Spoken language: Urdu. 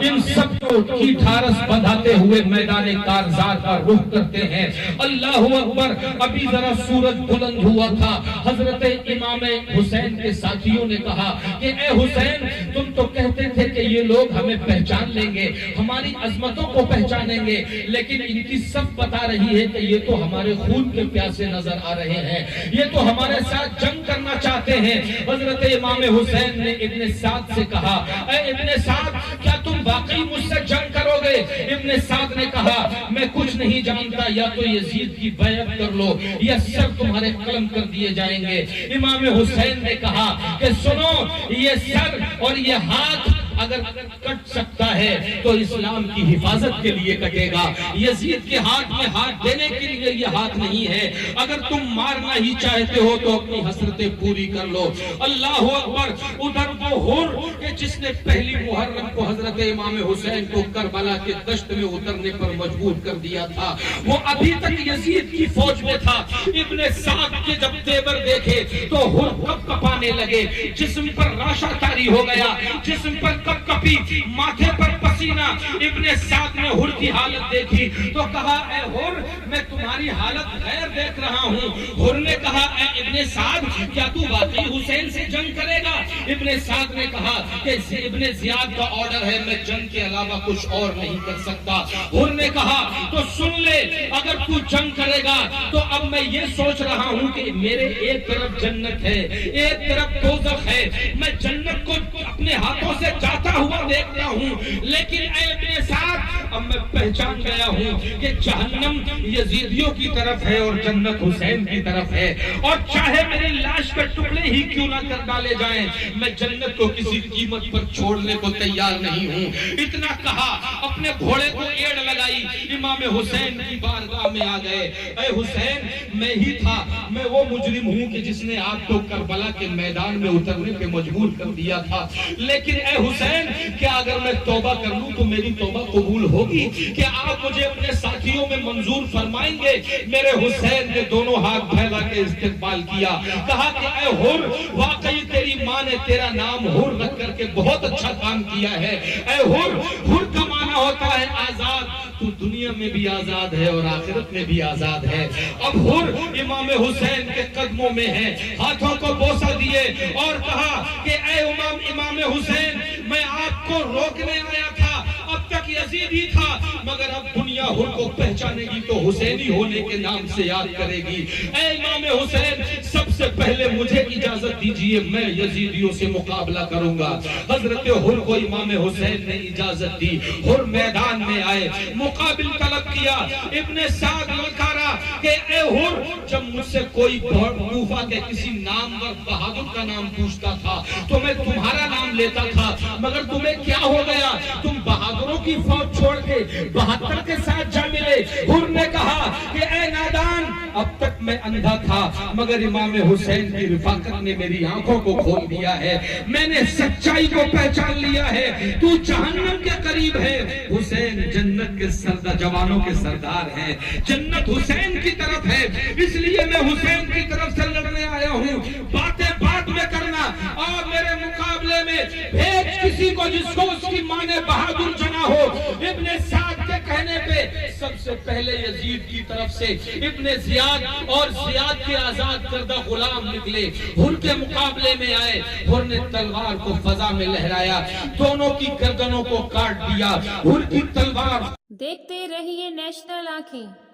ان سب کو کی ڈھارس بندھاتے ہوئے میدان کارزار کا رخ کرتے ہیں۔ اللہ اکبر۔ ابھی ذرا سورج بلند ہوا تھا، حضرت امام حسین کے ساتھیوں نے کہا کہ اے حسین، تم تو کہتے تھے کہ یہ لوگ ہمیں پہچان لیں گے، ہماری عظمتوں کو پہچانیں گے، لیکن ان کی صف بتا رہی ہے کہ یہ تو ہمارے خون کے پیاسے نظر آ رہے ہیں، یہ تو ہمارے ساتھ جنگ کرنا چاہتے ہیں۔ حضرت امام حسین نے ابن سعد سے کہا اے ابن سعد، کیا تم واقعی مجھ سے جنگ کرو گے؟ ابن سعد نے کہا میں کچھ نہیں جانتا، یا تو یزید کی بیعت کر لو یا سر تمہارے قلم کر دیے جائیں گے۔ امام حسین نے کہا کہ سنو، یہ سر اور یہ ہاتھ اگر کٹ سکتا ہے تو اسلام کی حفاظت کے لیے کٹے گا، یزید کے ہاتھ میں ہاتھ دینے کے لیے یہ ہاتھ نہیں ہے۔ اگر تم مارنا ہی چاہتے ہو تو اپنی حسرتیں پوری کر لو۔ اللہ اکبر۔ ادھر وہ حر کہ جس نے پہلی محرم کو حضرت امام حسین کو کربلا کے دشت میں اترنے پر مجبور کر دیا تھا، وہ ابھی تک یزید کی فوج میں تھا۔ ابن سعد کے جب تیور دیکھے تو حر کپ کپانے لگے، جسم پر راشا طاری ہو گیا، جسم پر کپ کپی، ماتھے پر پسینہ۔ ابن سعد نے حر کی حالت دیکھی تو کہا اے حر، میں تمہاری حالت غیر دیکھ رہا ہوں۔ حر نے کہا اے ابن سعد، کیا تو واقعی حسین سے جنگ کرے گا؟ ابن سعد نے کہا کہ ابن زیاد کا آرڈر ہے، میں جنگ کے علاوہ کچھ اور نہیں کر سکتا۔ حر نے کہا تو سن لے، اگر تو جنگ کرے گا تو اب میں یہ سوچ رہا ہوں کہ میرے ایک طرف جنت ہے، ایک طرف دوزخ ہے، میں جنت کو اپنے ہاتھوں سے جاتا ہوا دیکھتا ہوں، لیکن اے ابن سعد، اب میں پہچان گیا ہوں کہ جہنم یزیدیوں کی طرف ہے اور جنت حسین کی طرف ہے، اور چاہے میری لاش کے ٹکڑے ہی کیوں نہ کر ڈالے جائیں، میں جنت کو کسی قیمت پر چھوڑنے کو تیار نہیں ہوں۔ اتنا کہا، اپنے گھوڑے کو ایڑ لگائی، امام حسین کی بارگاہ میں آ گئے۔ اے حسین، میں ہی تھا، میں وہ مجرم ہوں کہ جس نے آپ کو کربلا کے میدان میں اترنے پہ مجبور کر دیا تھا، لیکن اے حسین، کیا اگر میں توبہ کر لوں تو میری توبہ قبول ہوگی؟ کیا آپ مجھے اپنے ساتھیوں میں منظور فرمائیں گے؟ میرے حسین نے دونوں ہاتھ پھیلا کے استقبال کیا، کہا کہ اے حر، واقعی تیری ماں نے تیرا نام حر رکھ کر کے بہت اچھا کام کیا ہے۔ اے حر، حر کا معنی ہوتا ہے آزاد، تو دنیا میں بھی آزاد ہے اور آخرت میں بھی آزاد ہے۔ اب حر امام حسین کے قدموں میں ہے، ہاتھوں کو بوسہ دیے اور کہا کہ اے امام حسین، میں آپ کو روکنے آیا تھا، اب تک یزید ہی تھا، مگر اب دنیا حر کو پہچانے گی تو حسینی ہونے کے نام سے یاد کرے گی۔ اے امام حسین، سب سے پہلے مجھے اجازت دیجئے، میں یزیدیوں سے مقابلہ کروں گا۔ حضرت حر کو امام حسین نے اجازت دی، حر میدان میں آئے، مقابل طلب کیا۔ ابن سعد للکارا کہ اے حر، جب مجھ سے کوئی کوفہ کے کسی نامور بہادر کا نام پوچھتا تھا تو میں تمہارا نام لیتا تھا، مگر تمہیں کیا ہو گیا؟ تم بہادروں کی فوج چھوڑ کے 72 کے ساتھ جا ملے۔ حر نے کہا کہ اے نادان، اب تک میں اندھا تھا، مگر امام حسین کی رفاقت نے میری آنکھوں کو کھول دیا ہے، میں نے سچائی کو پہچان لیا ہے، تو جہنم کے قریب ہے، حسین جنت کے جوانوں کے سردار ہیں، جنت حسین کی طرف ہے، اس لیے میں حسین کی طرف سے لڑنے آیا ہوں۔ باتیں بعد میں کرنا، اور میرے مقابلے میں بھیج کسی کو جس کو اس کی ماں نے بہادر جنا ہو۔ ابن سعد کے کہنے پہ سب سے پہلے یزید کی طرف سے ابن زیاد اور زیاد کے آزاد کردہ غلام نکلے، حر کے مقابلے میں آئے۔ حر نے تلوار کو فضا میں لہرایا، دونوں کی گردنوں کو کاٹ دیا۔ حر کی تلوار دیکھتے رہیے نیشنل آنکھیں۔